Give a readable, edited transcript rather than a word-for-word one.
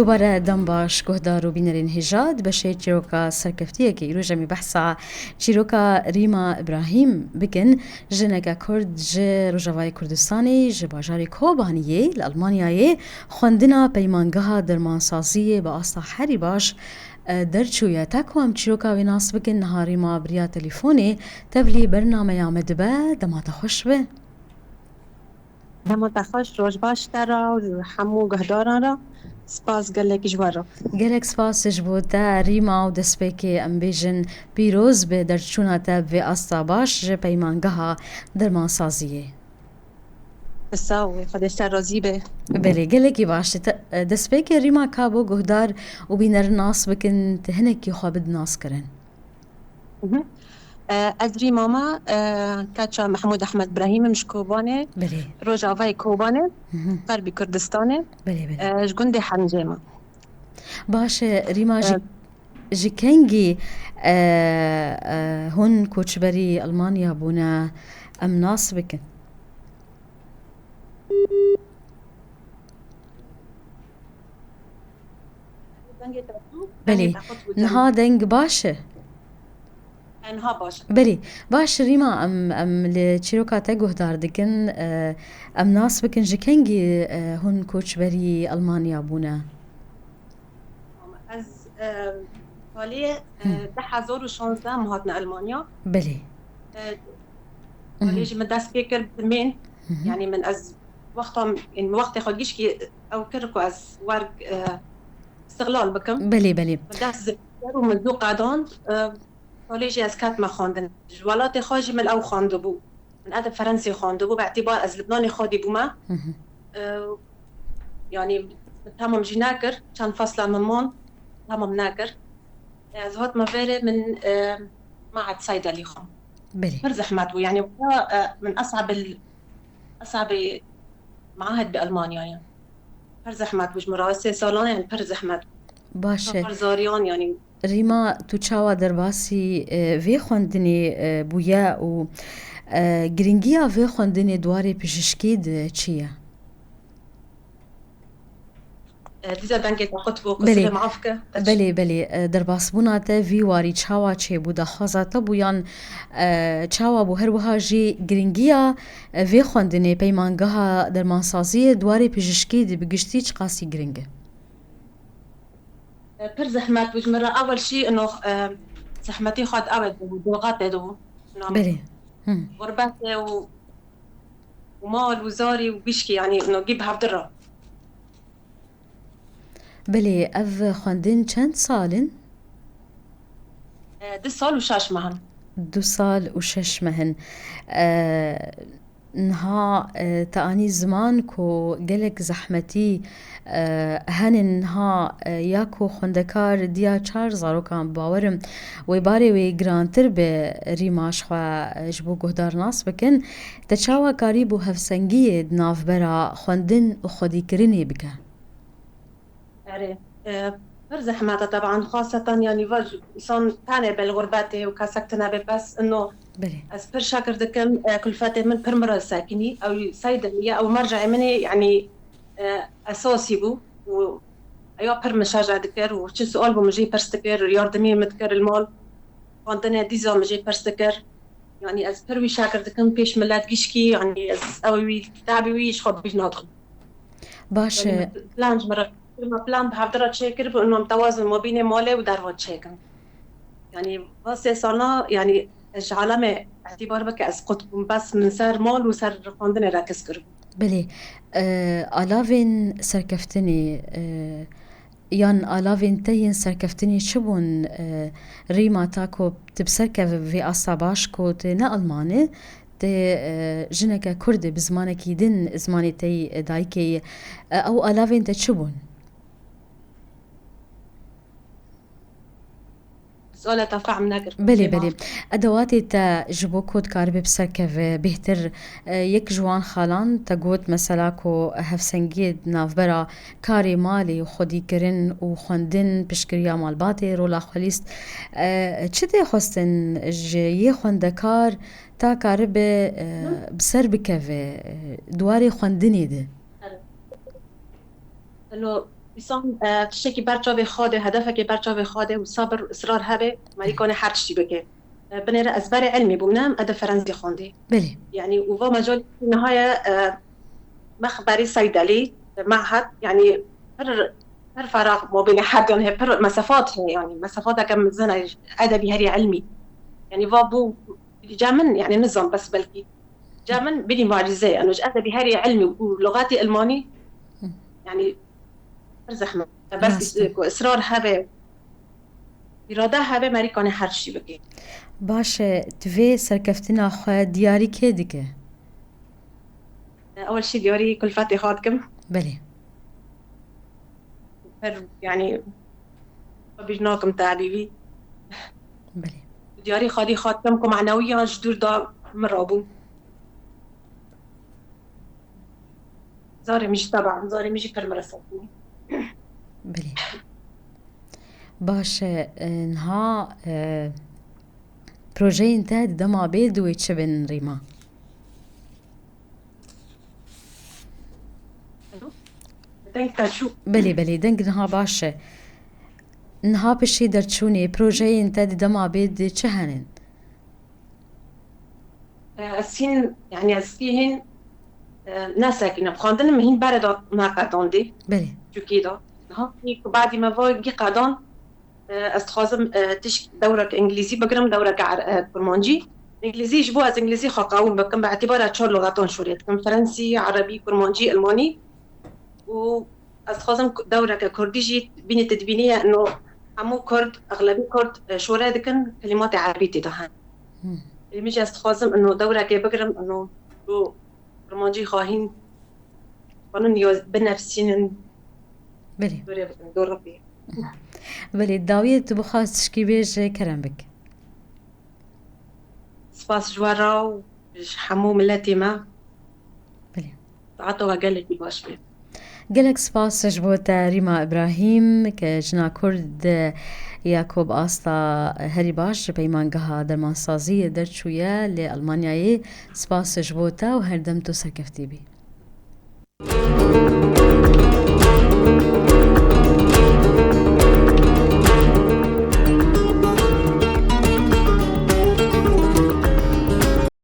دوباره دم باش گهدار و بینرین هجاد بشه چیروکا سرکفتیه که ایرو جمی بحثا چیروکا ریما ابراهیم بکن جنگا کرد جه روژاوای کردستانی جه باجاری کوبانیه لالمانیایه خوندنا پیمانگاه درمانسازیه با اصلا حری باش درچویا تاکو هم چیروکا ویناس بکن نهاری ما بریا تلیفونی تبلی برنامه یامد به دمات خوش به دمات خوش روش باش ترا و همو گهداران را سپاس گلک جوارا گلک سپاس جبوتا ریما و دسپیکی ام بیجن پیروز به درچونا تب و استا باش جه پیمانگاه درمانسازیه بساوي خدشتا راضی به بله گلکی باشه دسپیکی ریما کابو گهدار و بینر ناس بکن تهنکی خوابد ناس کرن ادري ماما كاتشا محمود احمد ابراهيم مش كوباني بله روجافاي كوباني غربي كردستاني بله بله جندي حنجيمة باشه ریما جکنگی هون کوچبری المانیا بونا ام ناس بکن بله نها دنگ باشه انها باش بله باش ریما ام لچیروکا تگهدار دکن ام ناس بکن جکنگی هون کوچبری المانیا بونا از سالی 2016 مهاتنا ألمانيا بله كوليجي من داس بيكر بمين يعني من از وقتها يعني وقت خوديش كي او كركو از ورق استغلال بكم بله بله من داس زبير ومن ذو قادون كوليجي از كات ما خواندن جوالات خاجي من او خواندو بو من ادب فرنسي خواندو بو باعتبار از لبناني خادي بو ما يعني تمام جي ناكر كان فصلة ممون تمام ناكر از هات ما فيري من معهد صيدلي خام بله مرزح ماتو يعني من أصعب معاهد بألمانيا يعني مرزح ماتو مش مراوسة سالانة يعني مرزح ماتو باشه زاريان يعني ریما تو چاوا درباسی وی خوندنی بویا و گرینگیا وی خوندنی دواری پزشکی چیه؟ دیزا دنگی تاقت بو بله قصبه معافكة بله بله درباس بونا تا وی واری چاوا چه بودا خوازاتا بویان چاوا بو هر وها جی گرینگیا وی خوندنی پیمانگاه درمانسازی دواری پزشکی دی بگشتی چه قاسی گرینگه؟ مرزح ماتو مش مرة أول شيء إنه زحمتي خد أبد ولغات دو بله غرباتي ومال وزاري وبيشكي يعني إنه جيب هفدرة بله اف خوندن چند سالن؟ 2 سال وشاش معهم 2 سال و6 مهن نها تاني زمان كو قلك زحمتي هن نها ياكو خندكار ديا 4 كان باورم ويباري وي جرانتر بريماش خوا جبو قهدار ناس بكن تشاوا قريبو هفسنگي ناف برا خندن وخدي كرني بك مرزح ماتا طبعا خاصة يعني فج إنسان تاني بالغربات وكاسكتنا بس إنه بلي از پر شاكر دكم كلفاتي من پر مرة ساكني أو صيدلية أو مرجع مني يعني أساسي بو و أيوة پر مشاجع دكر وش سؤال بمجي برستكر ياردمي متكر المال وعندنا ديزا مجي برستكر يعني از پر وي شاكر دكم بيش ملات جيشكي يعني از أوي كتابي ويش خد بيش ناطق باش يعني بلانج مرة ما بلان بحضرة تشيكر بأنه متوازن ما بين مالي ودروات شيكن يعني واسه سالنا يعني علامة اعتبار بك اسقط بس من سر مال وسر خواندن راكز كرب بلي آلاوين سركفتني یان آلاوین تین سرکفتنی چبون ریما تاکو تبسرکه في أصلا باش کو ته نه آلمانه ته جنکه کرده بزمانه کی دن زمانه تی دایکی او آلاوین ته چبون سؤال تفاع مناقر بله بله ادواتی تا جبو کود کار بسرکه و بهتر یک جوان خالان تا گوت مثلا کو هفسنگی نافبرا کاری مالی و خودی کرن و خوندن پشکریا مالباتی رولا خلیست چه تی خواستن جیه خوندکار تا کار بسر بکه و دواری خوندنی ده انه بسام تشتكي برچاو خاده هدفك برچاو خاده وصبر وإصرار هبه مالكونه هر چی بکه بنره ازبر علمي بمنام ادب فرنسي خوندي بله يعني وفا مجال في النهاية مخبري صيدلي معهد يعني هر فراغ ما بين حد هي هر مسافات هي يعني مسافات كم زنا ادبي هري علمي يعني فابو جامن يعني نظام بس بلكي جامن بني معجزة أنا ادبي هري علمي ولغاتي ألماني يعني زحمة بس راسته إصرار هبه إرادة هبه ماري كان هر شي بكي باشه توی سرکفتنا خواه دیاری که دیگه أول شي ديوري كل فاتي خادكم بله يعني بيجناكم تعبيبي بله دياري خادي خادكم معنويا جدور دا مرابو زاري مش تبع زاري مش في المرساتني بله باشه نها پروژه انت دما بید و چه بین ریما تنك تشو بله بله دنگ نها باشه نها بشي درچوني پروژه انت دما بید چه هنن السين يعني السين ناس كنا بخاندن مهين بردا ما قداندي بله جو كده ها بعد ما فوق قدان استخازم تش دورك انجليزي بقرم دورك كرمانجي انجليزي جبو از انجليزي خاقاوم بكم باعتبارها 4 لغاتون شوريت كم فرنسي عربي كرمانجي الماني و استخازم دورك كرديجي بين تدبينية انه عمو كرد اغلبي كرد شورا دكن كلمات عربية تدهن اللي ميجي استخازم انه دورك بقرم انه كرمانجي خاهين قانون بنفسين بله دور ربي بله داویه تو بخواست شکی بیش کرم بک سپاس جوارا و حمو ملتي ما بله تعطوا قال باش بي گلک سپاس جبوتا ریما ابراهیم که جنا کرد یاکوب آستا هری باش پیمانگها درمانسازی درچویا لألمانیایی سپاس جبوتا و هر دم تو سرکفتی بی